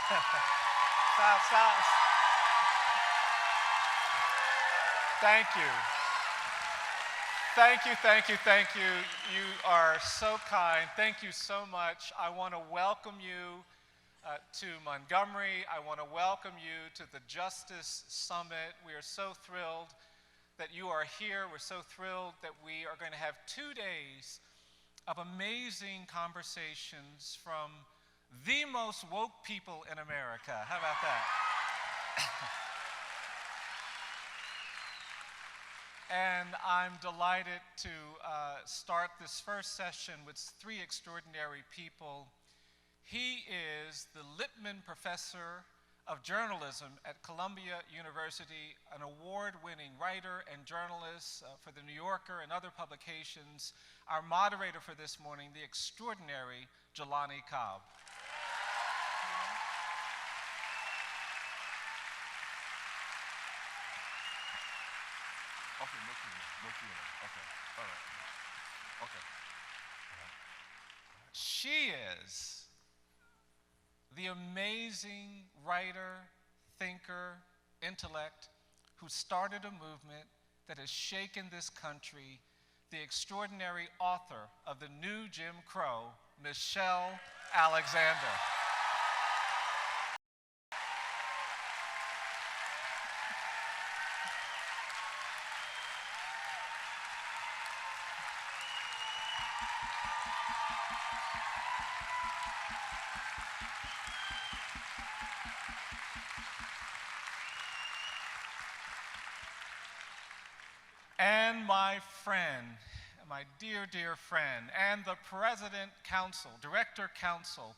Stop, stop. Thank you. Thank you, thank you, thank you. You are so kind. Thank you so much. I want to welcome you to Montgomery. I want to welcome you to the Justice Summit. We are so thrilled that you are here. We're so thrilled that we are going to have 2 days of amazing conversations from the most woke people in America. How about that? And I'm delighted to start this first session with 3 extraordinary people. He is the Lippman Professor of Journalism at Columbia University, an award-winning writer and journalist for The New Yorker and other publications. Our moderator for this morning, the extraordinary Jelani Cobb. Okay, no Q&A. Okay, all right. Okay. She is the amazing writer, thinker, intellect who started a movement that has shaken this country, the extraordinary author of The New Jim Crow, Michelle Alexander. And my friend, my dear, dear friend, and the President Counsel, Director Counsel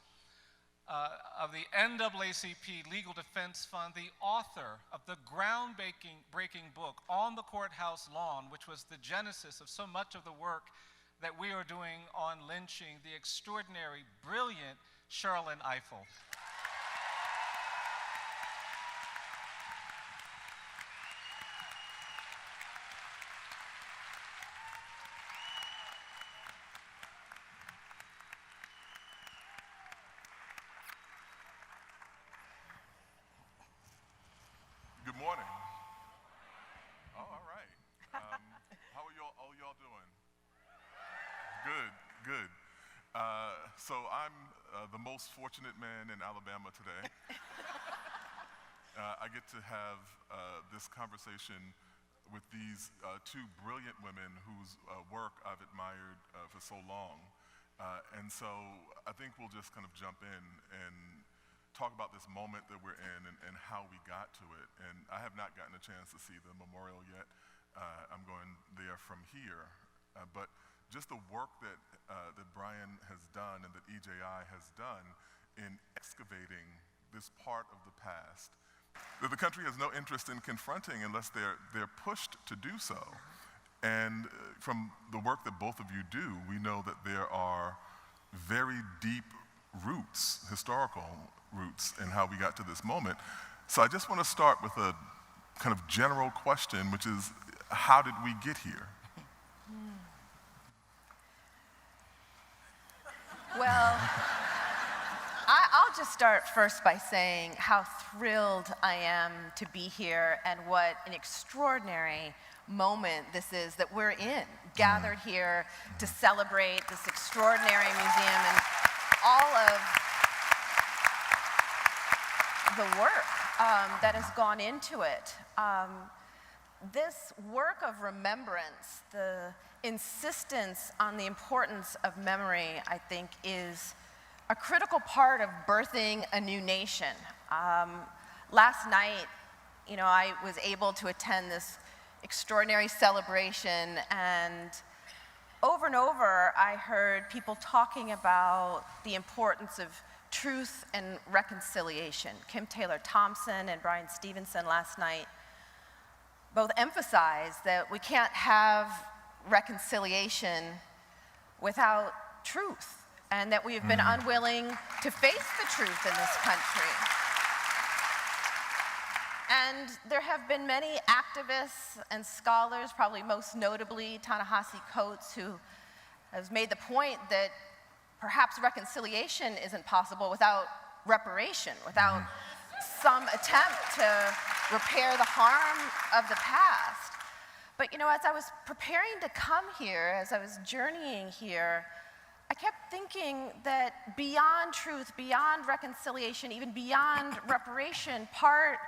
of the NAACP Legal Defense Fund, the author of the groundbreaking book, On the Courthouse Lawn, which was the genesis of so much of the work that we are doing on lynching, the extraordinary, brilliant Sherrilyn Ifill. Good morning. Oh, all right. How are y'all doing? Good, good. So I'm the most fortunate man in Alabama today. I get to have this conversation with these 2 brilliant women whose work I've admired for so long. And so I think we'll just kind of jump in and talk about this moment that we're in and how we got to it. And I have not gotten a chance to see the memorial yet. I'm going there from here. But just the work that Brian has done and that EJI has done in excavating this part of the past that the country has no interest in confronting unless they're pushed to do so. And from the work that both of you do, we know that there are very deep roots, historical roots, in how we got to this moment. So I just want to start with a kind of general question, which is, how did we get here? Well, I'll just start first by saying how thrilled I am to be here and what an extraordinary moment this is that we're in, gathered here to celebrate this extraordinary museum and all of the work that has gone into it. This work of remembrance, the insistence on the importance of memory, I think, is a critical part of birthing a new nation. Last night, I was able to attend this extraordinary celebration, and over, I heard people talking about the importance of truth and reconciliation. Kim Taylor-Thompson and Brian Stevenson last night both emphasized that we can't have reconciliation without truth, and that we have been unwilling to face the truth in this country. And there have been many activists and scholars, probably most notably Ta-Nehisi Coates, who has made the point that perhaps reconciliation isn't possible without reparation, without some attempt to repair the harm of the past. But you know, as I was preparing to come here, as I was journeying here, I kept thinking that beyond truth, beyond reconciliation, even beyond reparation, part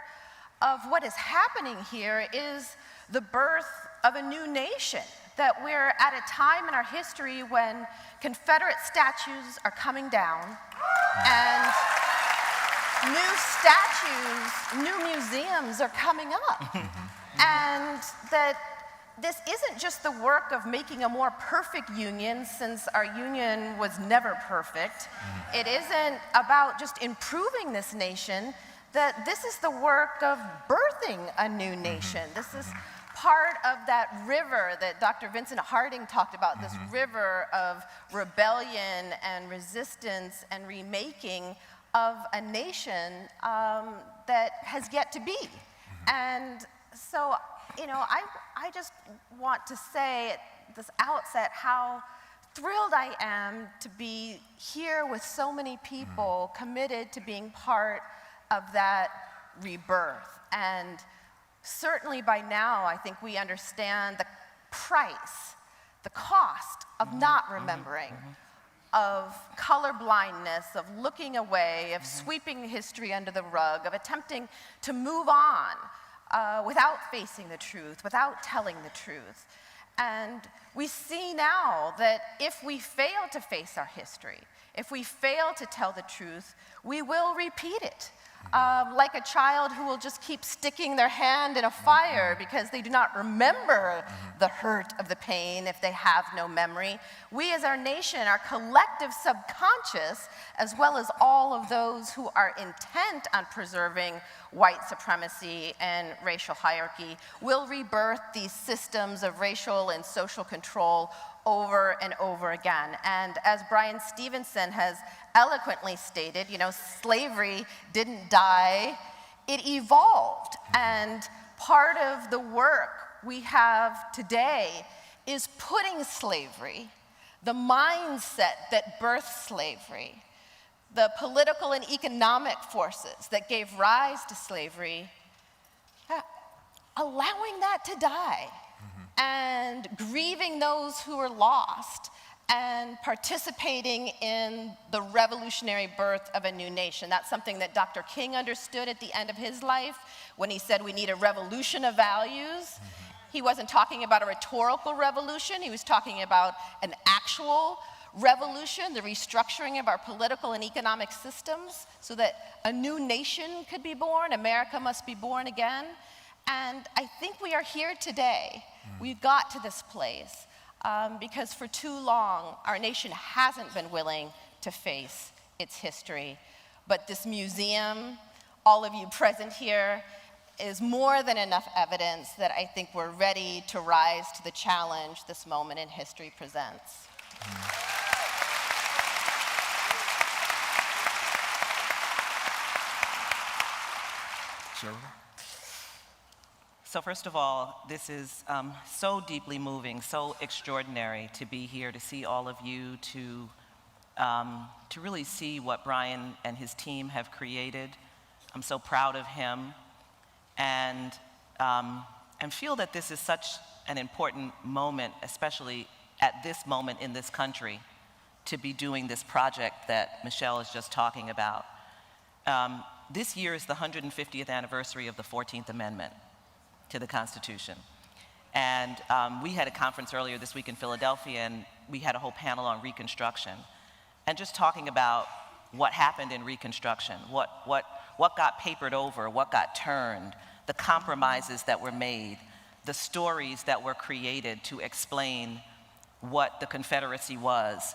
of what is happening here is the birth of a new nation. That we're at a time in our history when Confederate statues are coming down and new statues, new museums are coming up. And that this isn't just the work of making a more perfect union, since our union was never perfect. It isn't about just improving this nation, that this is the work of birthing a new nation. This is part of that river that Dr. Vincent Harding talked about, this river of rebellion and resistance and remaking of a nation that has yet to be. And so, you know, I just want to say at this outset how thrilled I am to be here with so many people committed to being part of that rebirth. And certainly by now, I think we understand the price, the cost of not remembering, of color blindness, of looking away, of sweeping history under the rug, of attempting to move on without facing the truth, without telling the truth. And we see now that if we fail to face our history, if we fail to tell the truth, we will repeat it. Like a child who will just keep sticking their hand in a fire because they do not remember the hurt of the pain if they have no memory. We as our nation, our collective subconscious, as well as all of those who are intent on preserving white supremacy and racial hierarchy, will rebirth these systems of racial and social control over and over again. And as Brian Stevenson has eloquently stated, you know, slavery didn't die, it evolved. And part of the work we have today is putting slavery, the mindset that birthed slavery, the political and economic forces that gave rise to slavery, allowing that to die. And grieving those who were lost, and participating in the revolutionary birth of a new nation. That's something that Dr. King understood at the end of his life when he said we need a revolution of values. He wasn't talking about a rhetorical revolution, he was talking about an actual revolution, the restructuring of our political and economic systems so that a new nation could be born. America must be born again. And I think we are here today. We've got to this place because for too long, our nation hasn't been willing to face its history. But this museum, all of you present here, is more than enough evidence that I think we're ready to rise to the challenge this moment in history presents. Sherrilyn? So first of all, this is so deeply moving, so extraordinary to be here, to see all of you, to really see what Brian and his team have created. I'm so proud of him, and feel that this is such an important moment, especially at this moment in this country, to be doing this project that Michelle is just talking about. This year is the 150th anniversary of the 14th Amendment to the Constitution. And we had a conference earlier this week in Philadelphia, and we had a whole panel on Reconstruction. And just talking about what happened in Reconstruction, what got papered over, what got turned, the compromises that were made, the stories that were created to explain what the Confederacy was,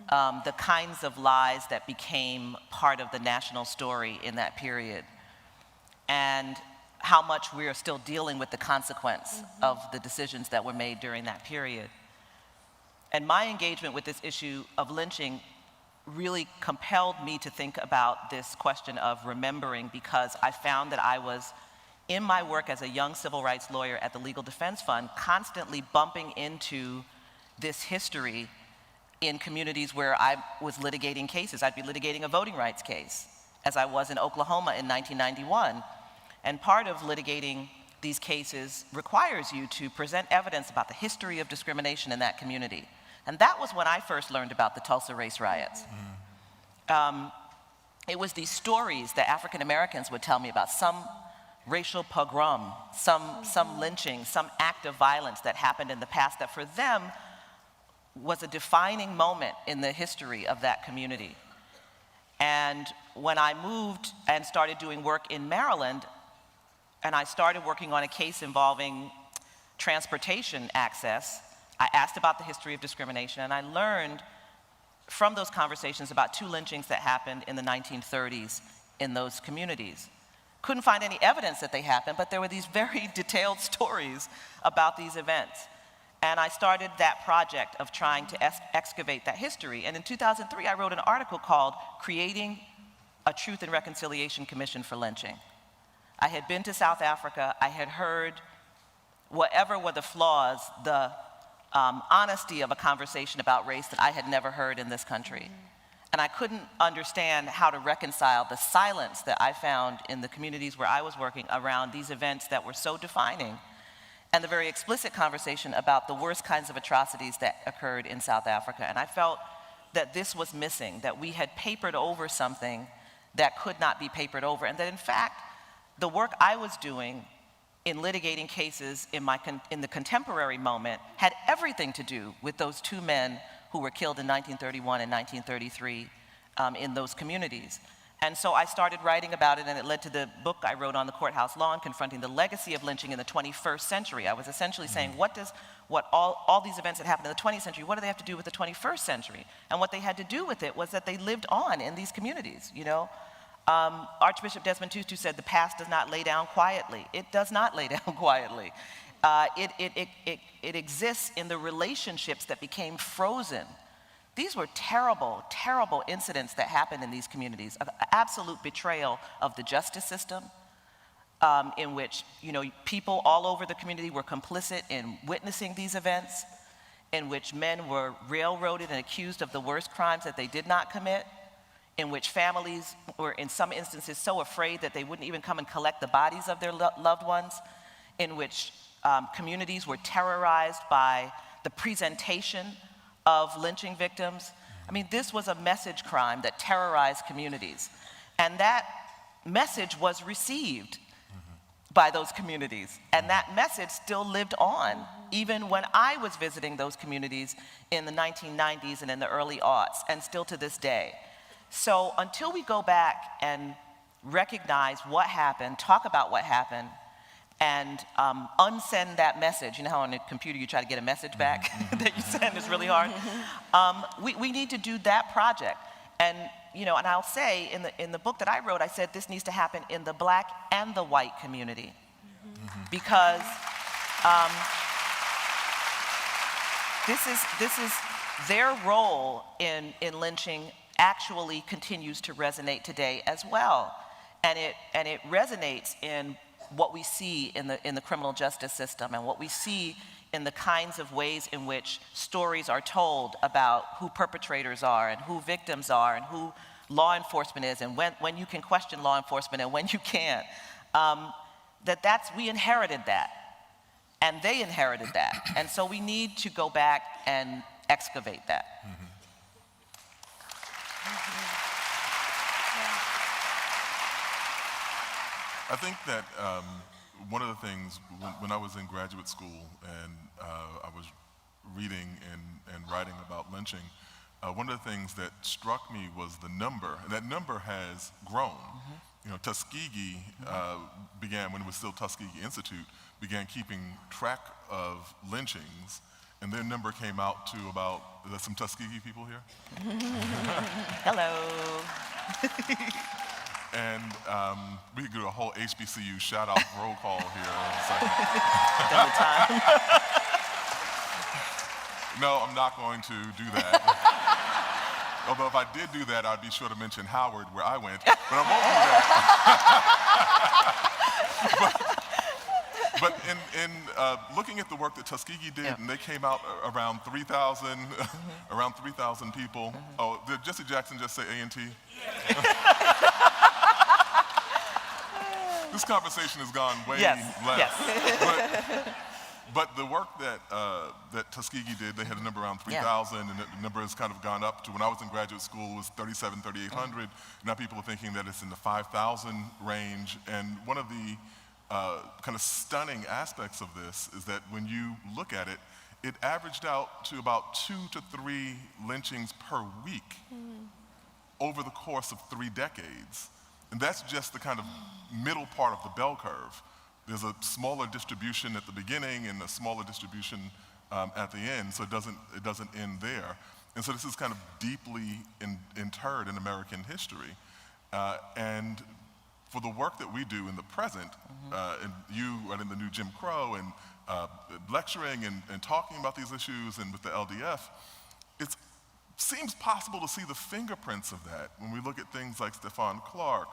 the kinds of lies that became part of the national story in that period, and how much we are still dealing with the consequence of the decisions that were made during that period. And my engagement with this issue of lynching really compelled me to think about this question of remembering, because I found that I was, in my work as a young civil rights lawyer at the Legal Defense Fund, constantly bumping into this history in communities where I was litigating cases. I'd be litigating a voting rights case, as I was in Oklahoma in 1991. And part of litigating these cases requires you to present evidence about the history of discrimination in that community. And that was when I first learned about the Tulsa race riots. It was these stories that African Americans would tell me about, some racial pogrom, some lynching, some act of violence that happened in the past that for them was a defining moment in the history of that community. And when I moved and started doing work in Maryland, and I started working on a case involving transportation access, I asked about the history of discrimination, and I learned from those conversations about 2 lynchings that happened in the 1930s in those communities. Couldn't find any evidence that they happened, but there were these very detailed stories about these events. And I started that project of trying to excavate that history. And in 2003, I wrote an article called Creating a Truth and Reconciliation Commission for Lynching. I had been to South Africa. I had heard whatever were the flaws, the honesty of a conversation about race that I had never heard in this country. And I couldn't understand how to reconcile the silence that I found in the communities where I was working around these events that were so defining, and the very explicit conversation about the worst kinds of atrocities that occurred in South Africa. And I felt that this was missing, that we had papered over something that could not be papered over, and that in fact, the work I was doing in litigating cases in the contemporary moment had everything to do with those 2 men who were killed in 1931 and 1933 in those communities. And so I started writing about it, and it led to the book I wrote on the courthouse lawn, Confronting the Legacy of Lynching in the 21st Century. I was essentially saying, what all these events that happened in the 20th century, what do they have to do with the 21st century? And what they had to do with it was that they lived on in these communities, you know? Archbishop Desmond Tutu said, the past does not lay down quietly. It does not lay down quietly. It exists in the relationships that became frozen. These were terrible, terrible incidents that happened in these communities, of absolute betrayal of the justice system, in which, you know, people all over the community were complicit in witnessing these events, in which men were railroaded and accused of the worst crimes that they did not commit, in which families were, in some instances, so afraid that they wouldn't even come and collect the bodies of their loved ones, in which communities were terrorized by the presentation of lynching victims. I mean, this was a message crime that terrorized communities. And that message was received by those communities. And that message still lived on, even when I was visiting those communities in the 1990s and in the early aughts, and still to this day. So until we go back and recognize what happened, talk about what happened, and unsend that message, you know how on a computer you try to get a message back that you send is really hard? We need to do that project. And, you know, and I'll say in the book that I wrote, I said this needs to happen in the Black and the white community. Because this is their role in lynching actually continues to resonate today as well. And it resonates in what we see in the criminal justice system, and what we see in the kinds of ways in which stories are told about who perpetrators are and who victims are and who law enforcement is, and when you can question law enforcement and when you can't. We inherited that, and they inherited that. And so we need to go back and excavate that. I think that one of the things, when I was in graduate school and I was reading and writing about lynching, one of the things that struck me was the number, and that number has grown. You know, Tuskegee began, when it was still Tuskegee Institute, began keeping track of lynchings, and their number came out to about, there's some Tuskegee people here? Hello. And we could do a whole HBCU shout-out roll call here in a second. Double time. No, I'm not going to do that. Although if I did do that, I'd be sure to mention Howard, where I went, but I won't do that. But in looking at the work that Tuskegee did, and they came out around 3,000, around 3,000 people. Oh, did Jesse Jackson just say A&T? this conversation has gone way Yes, left. yes. But the work that Tuskegee did, they had a number around 3,000, and the number has kind of gone up to, when I was in graduate school, it was 3,800. Now people are thinking that it's in the 5,000 range. And one of the kind of stunning aspects of this is that when you look at it, it averaged out to about 2 to 3 lynchings per week over the course of 3 decades. And that's just the kind of middle part of the bell curve. There's a smaller distribution at the beginning and a smaller distribution at the end, so it doesn't end there. And so this is kind of deeply interred in American history. And for the work that we do in the present, and you running the new Jim Crow and lecturing and talking about these issues and with the LDF, it seems possible to see the fingerprints of that when we look at things like Stephon Clark,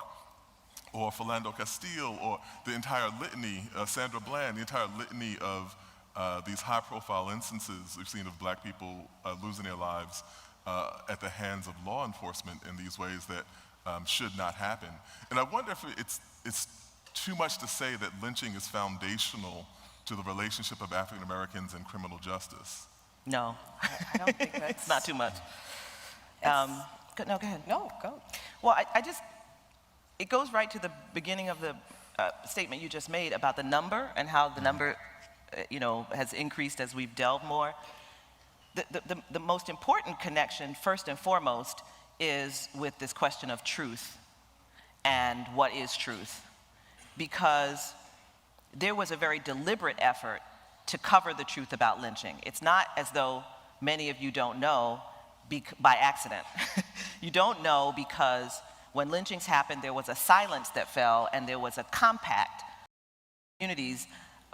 or Philando Castile, or the entire litany, Sandra Bland, the entire litany of these high-profile instances we've seen of black people losing their lives at the hands of law enforcement in these ways that should not happen. And I wonder if it's too much to say that lynching is foundational to the relationship of African Americans and criminal justice. No, I don't think that's... it's not too much. No, go ahead. No, go. Well, it goes right to the beginning of the statement you just made about the number and how the number, has increased as we've delved more. The most important connection, first and foremost, is with this question of truth and what is truth. Because there was a very deliberate effort to cover the truth about lynching. It's not as though many of you don't know by accident. You don't know because when lynchings happened, there was a silence that fell, and there was a compact communities,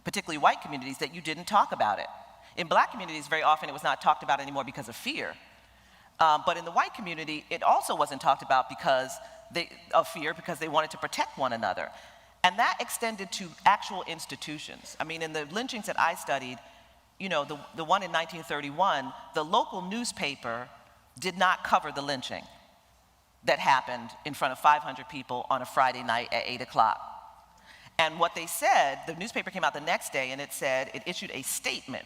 particularly white communities, that you didn't talk about it. In black communities, very often it was not talked about anymore because of fear. But in the white community, it also wasn't talked about because of fear, because they wanted to protect one another. And that extended to actual institutions. I mean, in the lynchings that I studied, the one in 1931, the local newspaper did not cover the lynching that happened in front of 500 people on a Friday night at 8 o'clock. And what they said, the newspaper came out the next day and it issued a statement.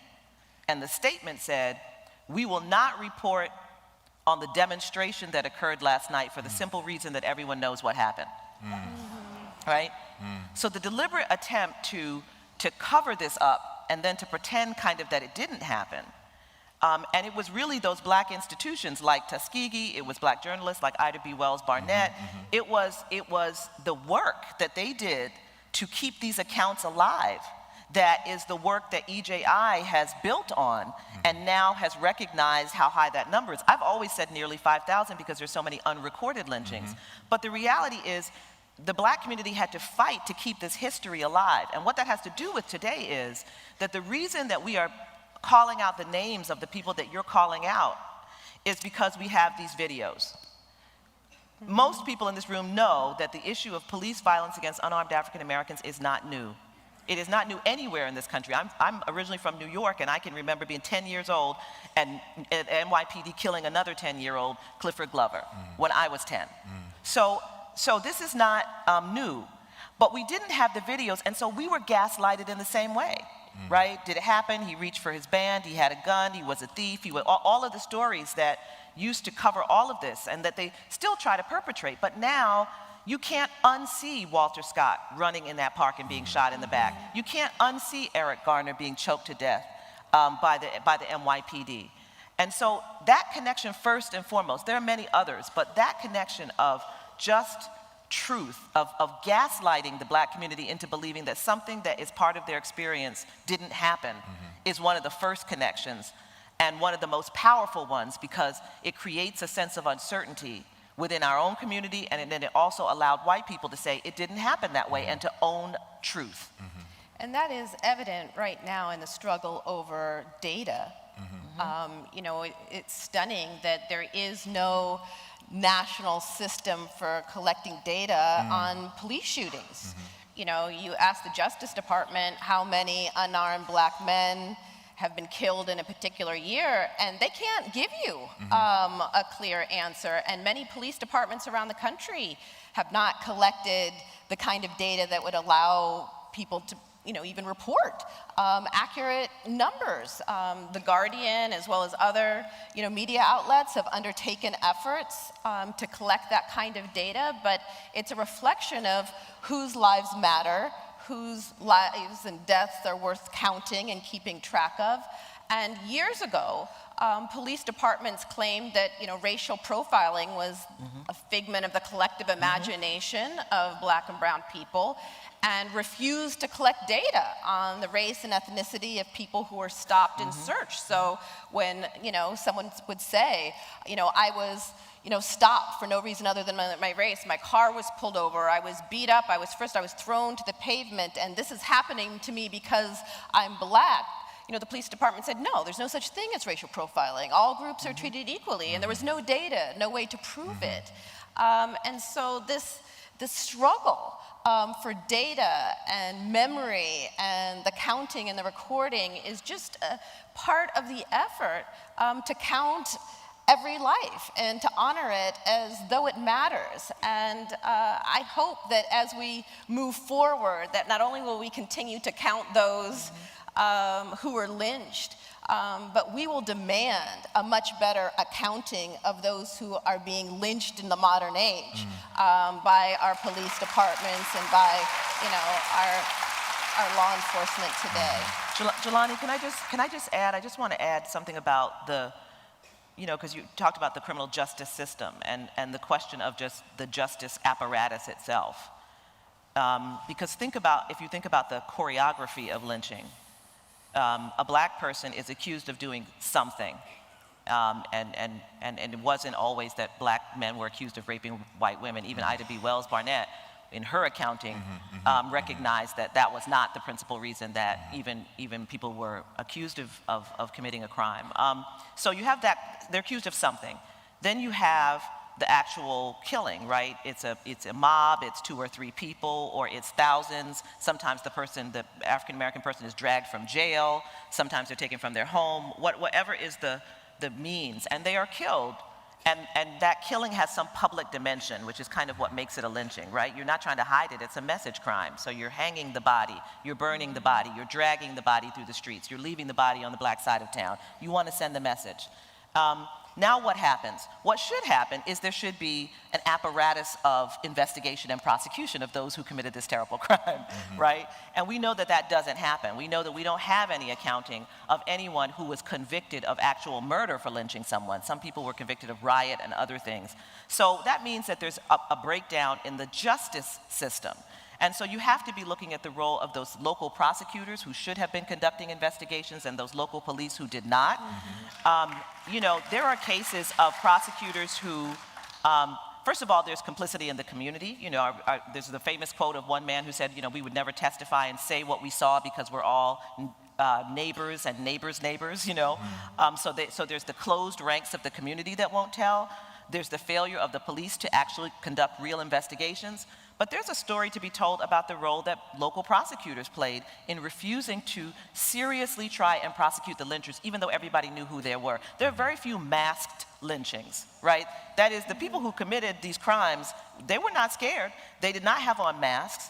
And the statement said, "We will not report on the demonstration that occurred last night for the simple reason that everyone knows what happened." Right? So the deliberate attempt to cover this up and then to pretend kind of that it didn't happen. And it was really those black institutions like Tuskegee, it was black journalists like Ida B. Wells Barnett. It was the work that they did to keep these accounts alive that is the work that EJI has built on and now has recognized how high that number is. I've always said nearly 5,000 because there's so many unrecorded lynchings. But the reality is the black community had to fight to keep this history alive. And what that has to do with today is that the reason that we are calling out the names of the people that you're calling out is because we have these videos. Most people in this room know that the issue of police violence against unarmed African Americans is not new. It is not new anywhere in this country. I'm originally from New York, and I can remember being 10 years old and NYPD killing another 10-year-old, Clifford Glover, when I was 10. So this is not new. But we didn't have the videos, and so we were gaslighted in the same way. Right? Did it happen? He reached for his band, he had a gun, he was a thief, all of the stories that used to cover all of this and that they still try to perpetrate. But now, you can't unsee Walter Scott running in that park and being shot in the back. You can't unsee Eric Garner being choked to death by the NYPD. And so that connection first and foremost, there are many others, but that connection of just truth, of gaslighting the black community into believing that something that is part of their experience didn't happen is one of the first connections and one of the most powerful ones because it creates a sense of uncertainty within our own community, and then it also allowed white people to say it didn't happen that way and to own truth. And that is evident right now in the struggle over data. It's stunning that there is no national system for collecting data on police shootings. You ask the Justice Department how many unarmed black men have been killed in a particular year, and they can't give you a clear answer. And many police departments around the country have not collected the kind of data that would allow people to even report accurate numbers. The Guardian, as well as other media outlets, have undertaken efforts to collect that kind of data, but it's a reflection of whose lives matter, whose lives and deaths are worth counting and keeping track of. And years ago, police departments claimed that racial profiling was a figment of the collective imagination of Black and brown people, and refused to collect data on the race and ethnicity of people who were stopped and searched. So when someone would say, I was stopped for no reason other than my race, my car was pulled over, I was beat up, I was thrown to the pavement, and this is happening to me because I'm Black. The police department said, no, there's no such thing as racial profiling. All groups are treated equally, and there was no data, no way to prove it. And so this struggle for data and memory and the counting and the recording is just a part of the effort to count every life and to honor it as though it matters. And I hope that as we move forward, that not only will we continue to count those who were lynched, but we will demand a much better accounting of those who are being lynched in the modern age by our police departments and by our law enforcement today. Jelani, can I just add? I just want to add something about the, because you talked about the criminal justice system and the question of just the justice apparatus itself. Because if you think about the choreography of lynching. A Black person is accused of doing something, and it wasn't always that Black men were accused of raping white women. Even Ida B. Wells Barnett, in her accounting, recognized that that was not the principal reason that even people were accused of committing a crime. So you have that, they're accused of something. Then you have the actual killing, right? It's a mob, it's 2 or 3 people, or it's thousands. Sometimes the African-American person is dragged from jail. Sometimes they're taken from their home, whatever is the means, and they are killed. And that killing has some public dimension, which is kind of what makes it a lynching, right? You're not trying to hide it, it's a message crime. So you're hanging the body, you're burning the body, you're dragging the body through the streets, you're leaving the body on the Black side of town. You want to send the message. Now what happens? What should happen is there should be an apparatus of investigation and prosecution of those who committed this terrible crime, right? And we know that that doesn't happen. We know that we don't have any accounting of anyone who was convicted of actual murder for lynching someone. Some people were convicted of riot and other things. So that means that there's a breakdown in the justice system. And so you have to be looking at the role of those local prosecutors who should have been conducting investigations and those local police who did not. There are cases of prosecutors who, first of all, there's complicity in the community. There's the famous quote of one man who said, we would never testify and say what we saw because we're all neighbors and neighbors' neighbors, So there's the closed ranks of the community that won't tell. There's the failure of the police to actually conduct real investigations. But there's a story to be told about the role that local prosecutors played in refusing to seriously try and prosecute the lynchers, even though everybody knew who they were. There are very few masked lynchings, right? That is, the people who committed these crimes, they were not scared. They did not have on masks.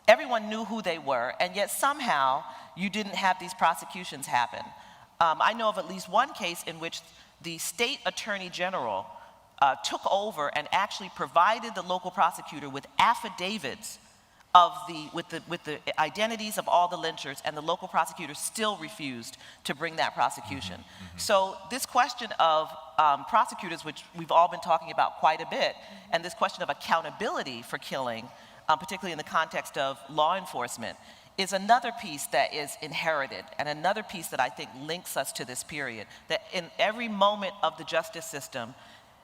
Everyone knew who they were, and yet somehow you didn't have these prosecutions happen. I know of at least one case in which the state attorney general took over and actually provided the local prosecutor with affidavits with the identities of all the lynchers, and the local prosecutor still refused to bring that prosecution. So this question of prosecutors, which we've all been talking about quite a bit, and this question of accountability for killing, particularly in the context of law enforcement, is another piece that is inherited, and another piece that I think links us to this period, that in every moment of the justice system,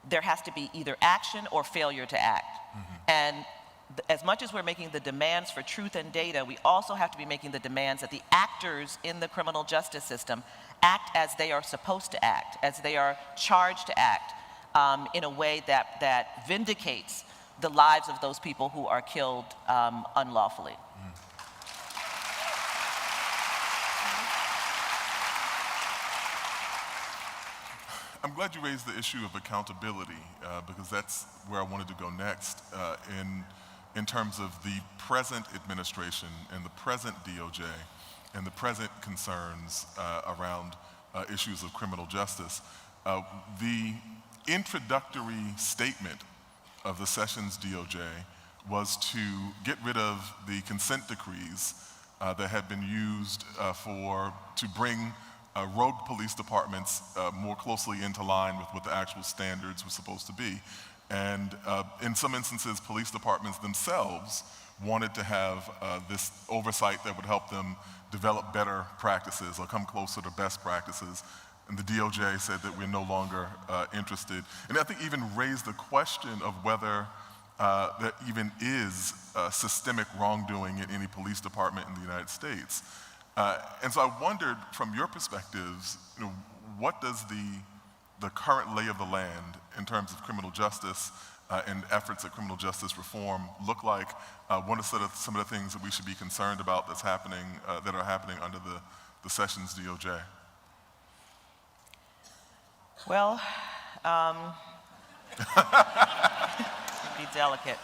there has to be either action or failure to act. And as much as we're making the demands for truth and data, we also have to be making the demands that the actors in the criminal justice system act as they are supposed to act, as they are charged to act, in a way that vindicates the lives of those people who are killed unlawfully. I'm glad you raised the issue of accountability because that's where I wanted to go next. in terms of the present administration and the present DOJ and the present concerns around issues of criminal justice. The introductory statement of the Sessions DOJ was to get rid of the consent decrees that had been used to bring rogue police departments more closely into line with what the actual standards were supposed to be. And in some instances, police departments themselves wanted to have this oversight that would help them develop better practices or come closer to best practices. And the DOJ said that we're no longer interested. And I think even raised the question of whether there even is systemic wrongdoing in any police department in the United States. And so I wondered, from your perspectives, what does the current lay of the land in terms of criminal justice and efforts at criminal justice reform look like? What are some of the things that we should be concerned about that are happening under the Sessions DOJ? Well, be delicate.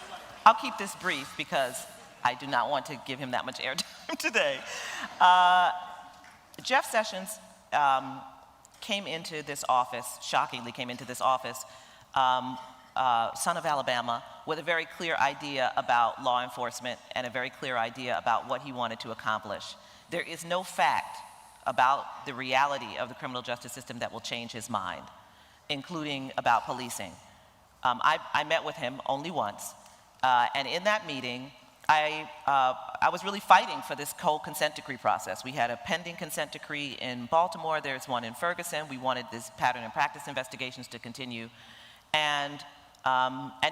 I'll keep this brief because I do not want to give him that much airtime today. Jeff Sessions came into this office, shockingly came into this office, son of Alabama, with a very clear idea about law enforcement and a very clear idea about what he wanted to accomplish. There is no fact about the reality of the criminal justice system that will change his mind, including about policing. I met with him only once, and in that meeting, I was really fighting for this whole consent decree process. We had a pending consent decree in Baltimore, there's one in Ferguson. We wanted this pattern and practice investigations to continue, and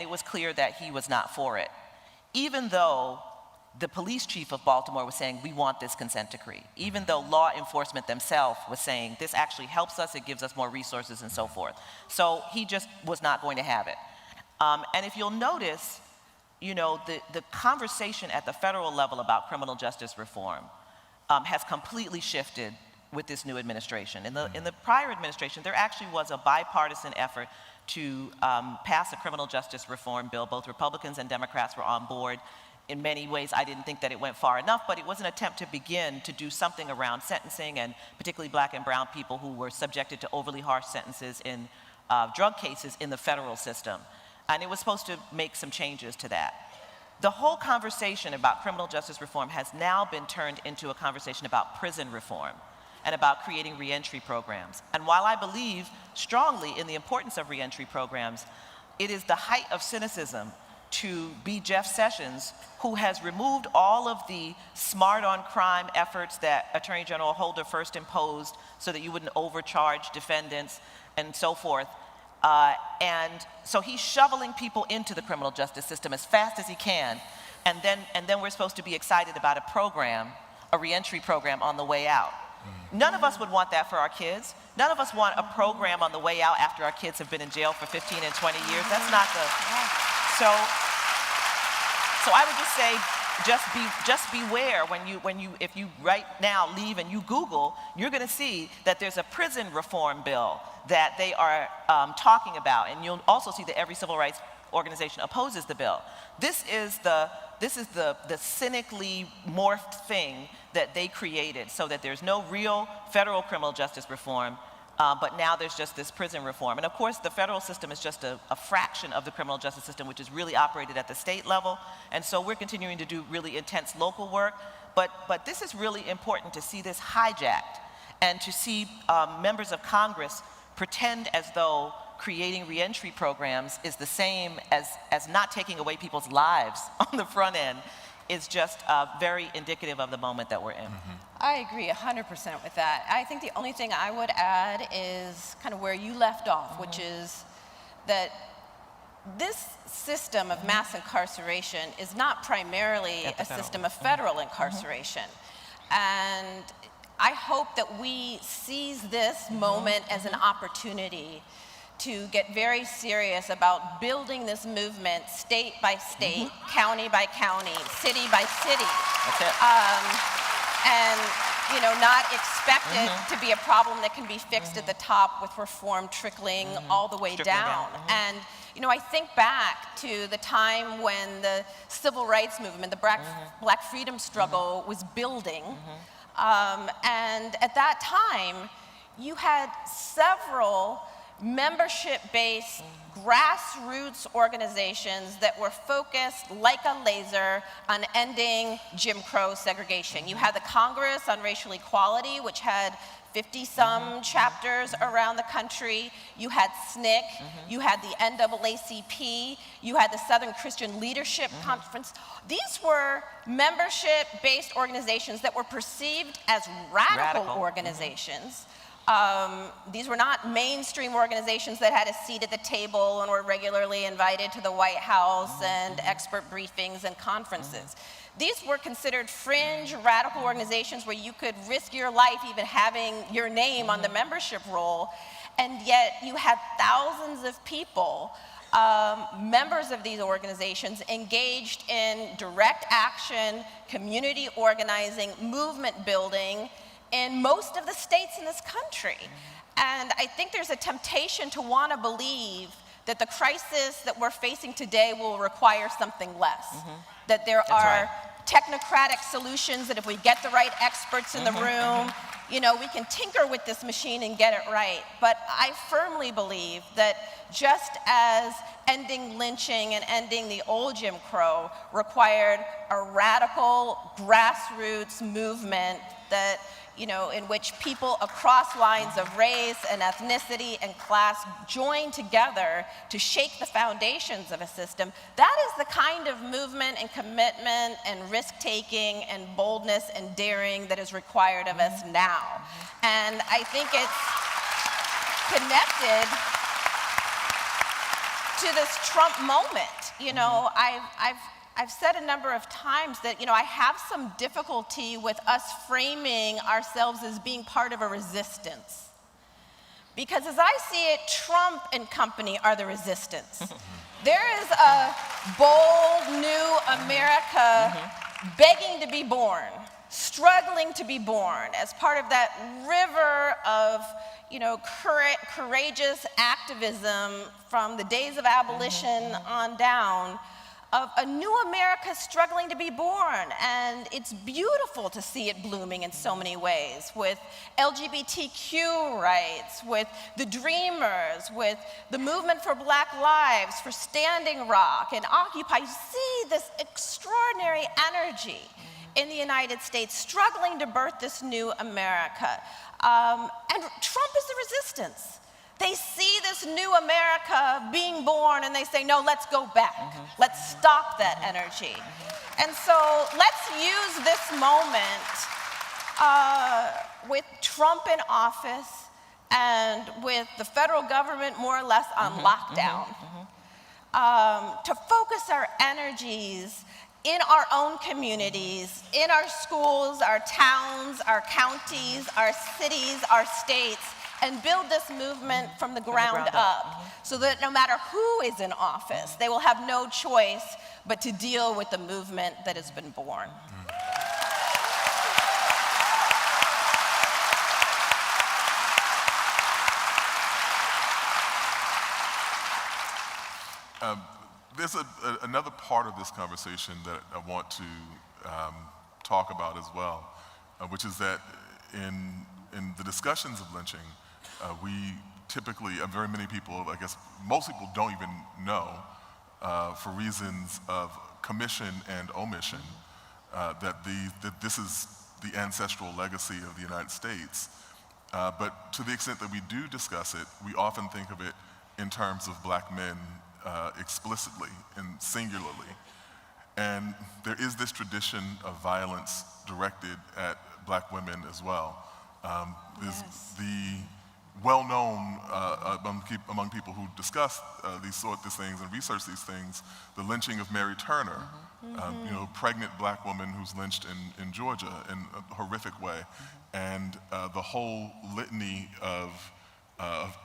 it was clear that he was not for it, even though the police chief of Baltimore was saying, we want this consent decree, even though law enforcement themselves was saying, this actually helps us, it gives us more resources and so forth. So he just was not going to have it. And if you'll notice, the conversation at the federal level about criminal justice reform has completely shifted with this new administration. In the prior administration, there actually was a bipartisan effort to pass a criminal justice reform bill. Both Republicans and Democrats were on board. In many ways, I didn't think that it went far enough, but it was an attempt to begin to do something around sentencing, and particularly black and brown people who were subjected to overly harsh sentences in drug cases in the federal system. And it was supposed to make some changes to that. The whole conversation about criminal justice reform has now been turned into a conversation about prison reform and about creating reentry programs. And while I believe strongly in the importance of reentry programs, it is the height of cynicism to be Jeff Sessions, who has removed all of the smart on crime efforts that Attorney General Holder first imposed so that you wouldn't overcharge defendants and so forth. And so he's shoveling people into the criminal justice system as fast as he can, and then we're supposed to be excited about a program, a reentry program on the way out. None of us would want that for our kids. None of us want a program on the way out after our kids have been in jail for 15 and 20 years. That's not the... So I would just say, just beware if you right now leave and you Google, you're going to see that there's a prison reform bill that they are talking about, and you'll also see that every civil rights organization opposes the bill. This is the cynically morphed thing that they created, so that there's no real federal criminal justice reform. But now there's just this prison reform. And of course, the federal system is just a fraction of the criminal justice system, which is really operated at the state level. And so we're continuing to do really intense local work. But this is really important to see this hijacked and to see members of Congress pretend as though creating reentry programs is the same as not taking away people's lives on the front end is just very indicative of the moment that we're in. I agree 100% with that. I think the only thing I would add is kind of where you left off, which is that this system of mass incarceration is not primarily a system of federal incarceration. And I hope that we seize this moment as an opportunity to get very serious about building this movement state by state, county by county, city by city. That's it. And not expect it to be a problem that can be fixed at the top with reform trickling all the way down. And I think back to the time when the civil rights movement, the black freedom struggle was building. And at that time, you had several membership-based grassroots organizations that were focused like a laser on ending Jim Crow segregation. You had the Congress on Racial Equality, which had 50-some chapters around the country. You had SNCC, you had the NAACP, you had the Southern Christian Leadership Conference. These were membership-based organizations that were perceived as radical organizations. These were not mainstream organizations that had a seat at the table and were regularly invited to the White House and expert briefings and conferences. These were considered fringe, radical organizations where you could risk your life even having your name on the membership roll, and yet you had thousands of people, members of these organizations, engaged in direct action, community organizing, movement building in most of the states in this country. And I think there's a temptation to want to believe that the crisis that we're facing today will require something less. That there are technocratic solutions, that if we get the right experts in the room, we can tinker with this machine and get it right. But I firmly believe that just as ending lynching and ending the old Jim Crow required a radical grassroots movement that in which people across lines of race and ethnicity and class join together to shake the foundations of a system, that is the kind of movement and commitment and risk-taking and boldness and daring that is required of us now. And I think it's connected to this Trump moment. I've said a number of times that, I have some difficulty with us framing ourselves as being part of a resistance. Because as I see it, Trump and company are the resistance. There is a bold new America begging to be born, struggling to be born as part of that river of courageous activism from the days of abolition on down, of a new America struggling to be born. And it's beautiful to see it blooming in so many ways, with LGBTQ rights, with the Dreamers, with the movement for Black Lives, for Standing Rock and Occupy. You see this extraordinary energy in the United States struggling to birth this new America. And Trump is the resistance. They see this new America being born and they say, no, let's go back. Let's stop that energy. And so let's use this moment with Trump in office and with the federal government more or less on lockdown to focus our energies in our own communities, in our schools, our towns, our counties, our cities, our states, and build this movement from the ground up so that no matter who is in office, they will have no choice but to deal with the movement that has been born. There's another part of this conversation that I want to talk about as well, which is that in the discussions of lynching, we typically, very many people, I guess most people don't even know, for reasons of commission and omission, that this is the ancestral legacy of the United States. But to the extent that we do discuss it, we often think of it in terms of Black men explicitly and singularly. And there is this tradition of violence directed at Black women as well. There's the well-known among people who discuss these things and research these things, the lynching of Mary Turner, pregnant Black woman who's lynched in Georgia in a horrific way, and the whole litany of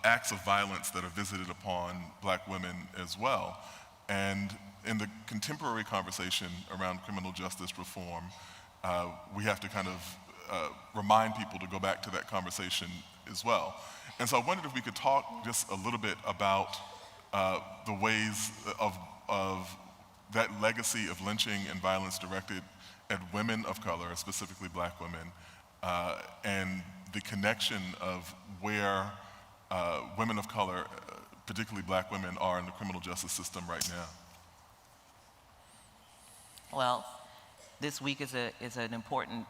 acts of violence that are visited upon Black women as well. And in the contemporary conversation around criminal justice reform, we have to kind of remind people to go back to that conversation as well. And so I wondered if we could talk just a little bit about the ways of that legacy of lynching and violence directed at women of color, specifically black women, and the connection of where women of color, particularly black women, are in the criminal justice system right now? Well, this week is an important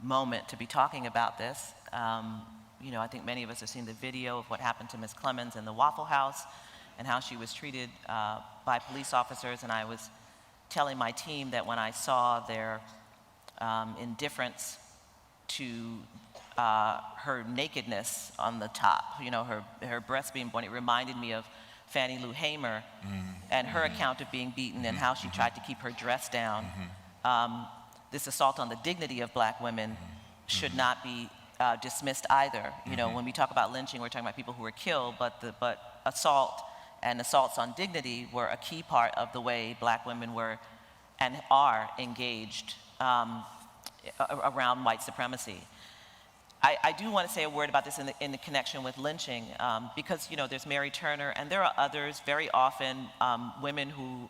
moment to be talking about this. I think many of us have seen the video of what happened to Ms. Clemens in the Waffle House and how she was treated by police officers. And I was telling my team that when I saw their indifference to her nakedness on the top, her breasts being born, it reminded me of Fannie Lou Hamer and her account of being beaten and how she tried to keep her dress down. This assault on the dignity of black women should not be dismissed either. When we talk about lynching, we're talking about people who were killed, but assault and assaults on dignity were a key part of the way black women were and are engaged around white supremacy. I do want to say a word about this in the connection with lynching, because there's Mary Turner, and there are others. Very often, women who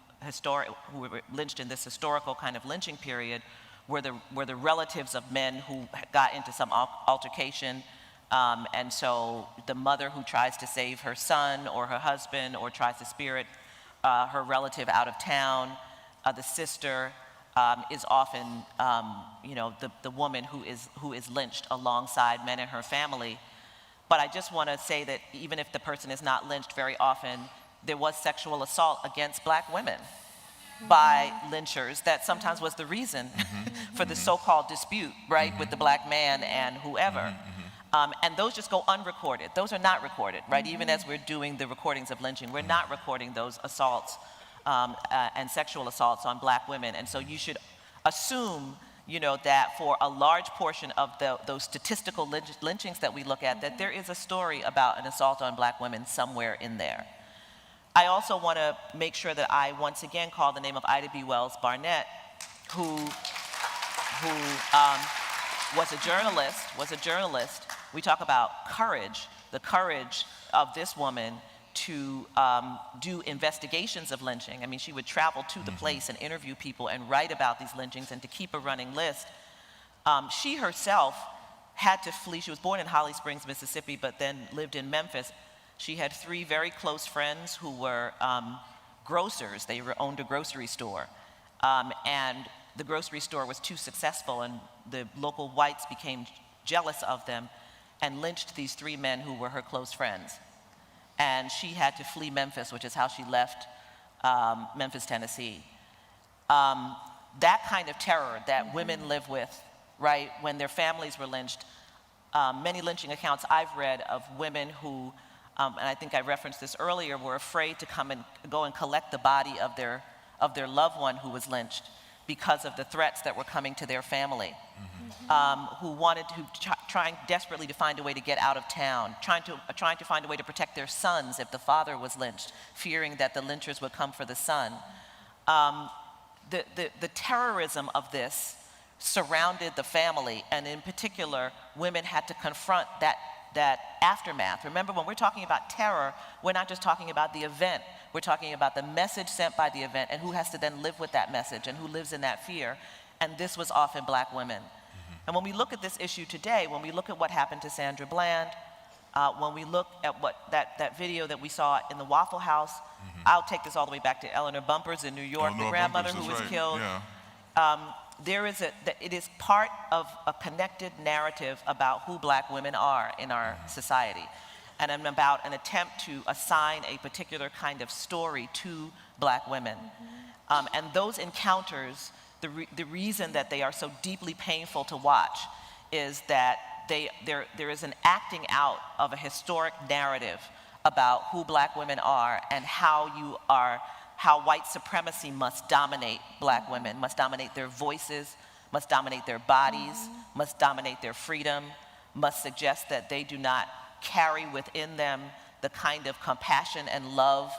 were lynched in this historical kind of lynching period were the relatives of men who got into some altercation, and so the mother who tries to save her son or her husband or tries to spirit her relative out of town, the sister. Is often, the woman who is lynched alongside men in her family. But I just want to say that even if the person is not lynched, very often there was sexual assault against black women by lynchers that sometimes was the reason for the so-called dispute, right, with the black man and whoever. And those just go unrecorded. Those are not recorded, right? Even as we're doing the recordings of lynching, we're not recording those assaults. And sexual assaults on black women. And so you should assume, that for a large portion of those statistical lynchings that we look at, that there is a story about an assault on black women somewhere in there. I also want to make sure that I once again call the name of Ida B. Wells Barnett, who was a journalist. We talk about courage, the courage of this woman to do investigations of lynching. I mean, she would travel to the place and interview people and write about these lynchings and to keep a running list. She herself had to flee. She was born in Holly Springs, Mississippi, but then lived in Memphis. She had 3 very close friends who were grocers. They owned a grocery store. And the grocery store was too successful, and the local whites became jealous of them and lynched these 3 men who were her close friends. And she had to flee Memphis, which is how she left Memphis, Tennessee. That kind of terror that women live with, right, when their families were lynched. Many lynching accounts I've read of women who, and I think I referenced this earlier, were afraid to come and go and collect the body of their loved one who was lynched because of the threats that were coming to their family. Trying desperately to find a way to get out of town, trying to find a way to protect their sons if the father was lynched, fearing that the lynchers would come for the son. The terrorism of this surrounded the family, and in particular, women had to confront that aftermath. Remember, when we're talking about terror, we're not just talking about the event. We're talking about the message sent by the event and who has to then live with that message and who lives in that fear. And this was often black women. And when we look at this issue today, when we look at what happened to Sandra Bland, when we look at what that video that we saw in the Waffle House, I'll take this all the way back to Eleanor Bumpurs in New York, the grandmother who was killed. Yeah. It is part of a connected narrative about who black women are in our society, and about an attempt to assign a particular kind of story to black women. And those encounters, the reason that they are so deeply painful to watch is that there is an acting out of a historic narrative about who black women are and how white supremacy must dominate black women, must dominate their voices, must dominate their bodies, must dominate their freedom, must suggest that they do not carry within them the kind of compassion and love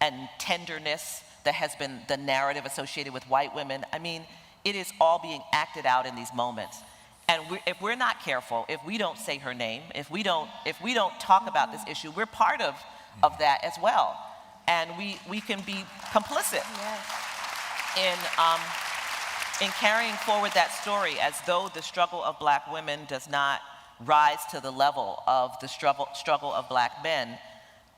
and tenderness that has been the narrative associated with white women. I mean, it is all being acted out in these moments. And if we're not careful, if we don't say her name, if we don't talk about this issue, we're part of of that as well. And we can be complicit in carrying forward that story as though the struggle of black women does not rise to the level of the struggle of black men.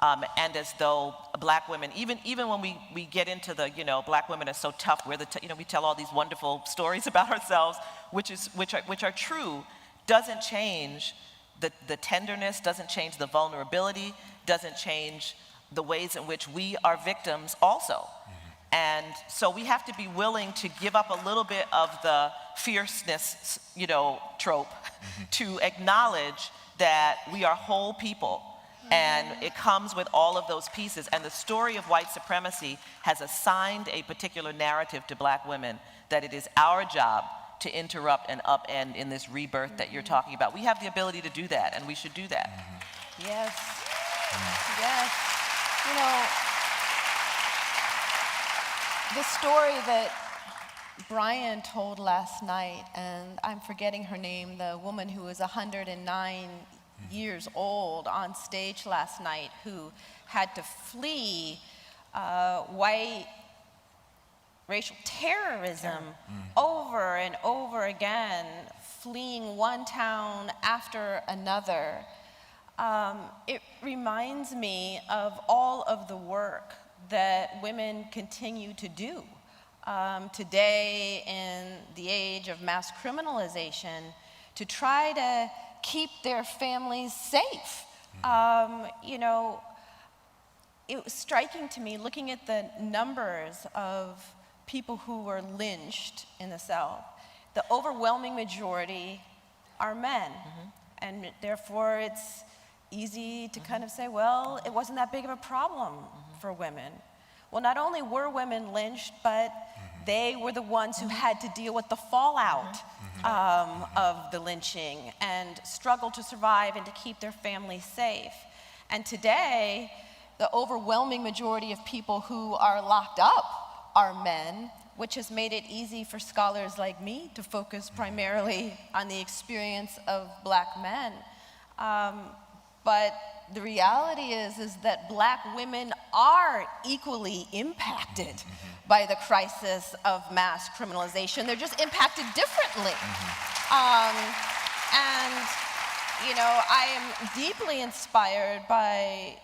And as though black women, even when we get into the, black women are so tough, we tell all these wonderful stories about ourselves, which are true, doesn't change the tenderness, doesn't change the vulnerability, doesn't change the ways in which we are victims also. And so we have to be willing to give up a little bit of the fierceness, trope to acknowledge that we are whole people. And it comes with all of those pieces. And the story of white supremacy has assigned a particular narrative to black women that it is our job to interrupt and upend in this rebirth that you're talking about. We have the ability to do that, and we should do that. Yes. Yes. The story that Brian told last night, and I'm forgetting her name, the woman who was 109 years old on stage last night, who had to flee white racial terrorism over and over again, fleeing one town after another. It reminds me of all of the work that women continue to do today in the age of mass criminalization to try to keep their families safe. It was striking to me looking at the numbers of people who were lynched in the South. The overwhelming majority are men, and therefore it's easy to kind of say, well, it wasn't that big of a problem for women. Well, not only were women lynched, but they were the ones who had to deal with the fallout of the lynching and struggle to survive and to keep their families safe. And today, the overwhelming majority of people who are locked up are men, which has made it easy for scholars like me to focus primarily on the experience of black men. But the reality is that black women are equally impacted by the crisis of mass criminalization. They're just impacted differently. I am deeply inspired by,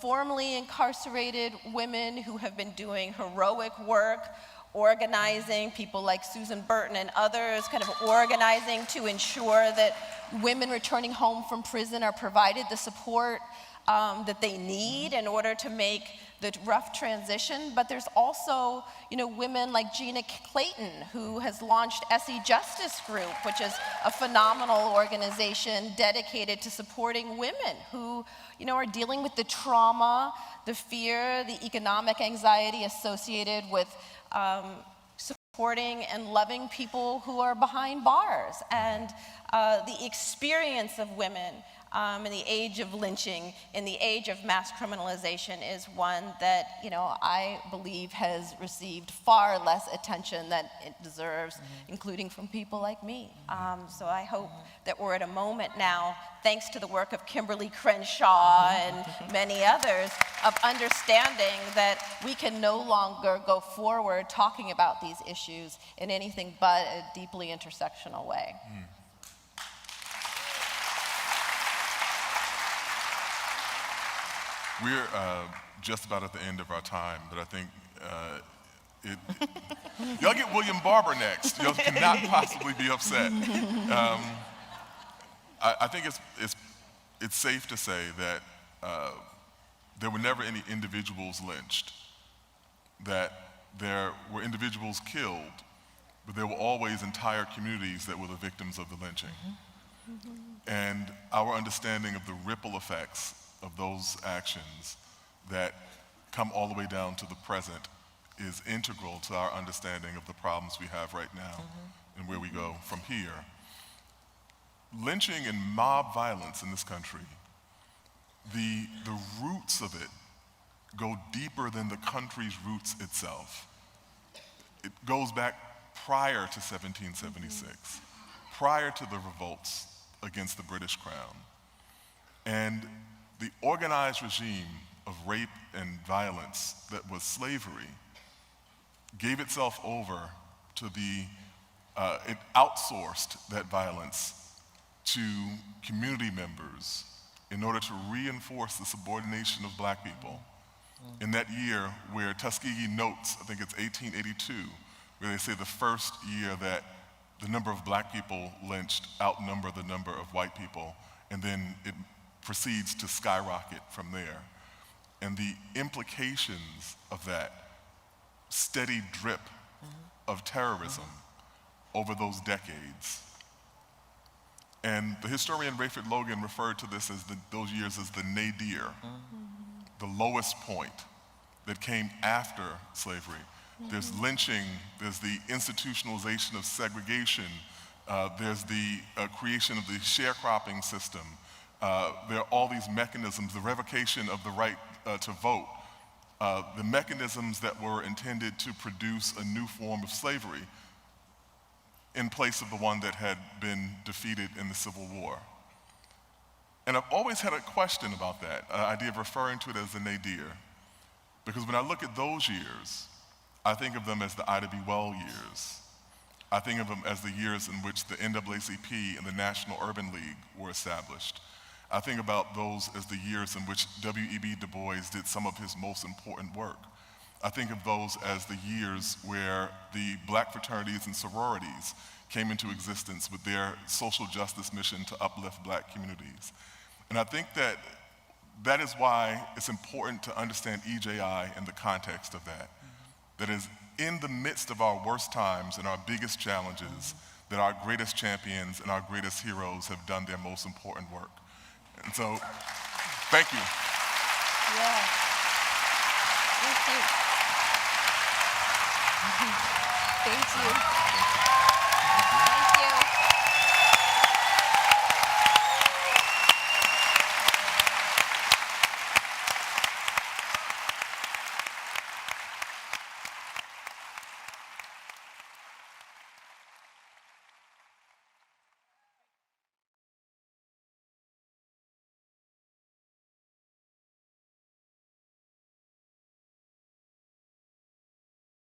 formerly incarcerated women who have been doing heroic work, organizing, people like Susan Burton and others, kind of organizing to ensure that women returning home from prison are provided the support that they need in order to make the rough transition. But there's also, women like Gina Clayton, who has launched SE Justice Group, which is a phenomenal organization dedicated to supporting women who, are dealing with the trauma, the fear, the economic anxiety associated with supporting and loving people who are behind bars. And the experience of women in the age of lynching, in the age of mass criminalization, is one that, I believe has received far less attention than it deserves, including from people like me. So I hope that we're at a moment now, thanks to the work of Kimberly Crenshaw and many others, of understanding that we can no longer go forward talking about these issues in anything but a deeply intersectional way. We're just about at the end of our time, but I think y'all get William Barber next. Y'all cannot possibly be upset. I think it's safe to say that there were never any individuals lynched, that there were individuals killed, but there were always entire communities that were the victims of the lynching. And our understanding of the ripple effects of those actions that come all the way down to the present is integral to our understanding of the problems we have right now and where we go from here. Lynching and mob violence in this country, the roots of it go deeper than the country's roots itself. It goes back prior to 1776, prior to the revolts against the British Crown. And the organized regime of rape and violence that was slavery gave itself over to it outsourced that violence to community members in order to reinforce the subordination of black people. In that year where Tuskegee notes, I think it's 1882, where they say the first year that the number of black people lynched outnumber the number of white people, and then it proceeds to skyrocket from there. And the implications of that steady drip of terrorism over those decades. And the historian Rayford Logan referred to this as those years as the nadir, the lowest point that came after slavery. There's lynching, there's the institutionalization of segregation, there's the creation of the sharecropping system. There are all these mechanisms, the revocation of the right to vote, the mechanisms that were intended to produce a new form of slavery in place of the one that had been defeated in the Civil War. And I've always had a question about that, idea of referring to it as the nadir, because when I look at those years, I think of them as the Ida B. Well years. I think of them as the years in which the NAACP and the National Urban League were established. I think about those as the years in which W.E.B. Du Bois did some of his most important work. I think of those as the years where the black fraternities and sororities came into existence with their social justice mission to uplift black communities. And I think that that is why it's important to understand EJI in the context of that. That is in the midst of our worst times and our biggest challenges, that our greatest champions and our greatest heroes have done their most important work. And so, thank you. Yeah. Thank you. Thank you. Thank you.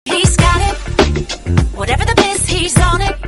He's got it. Whatever the biz, he's on it.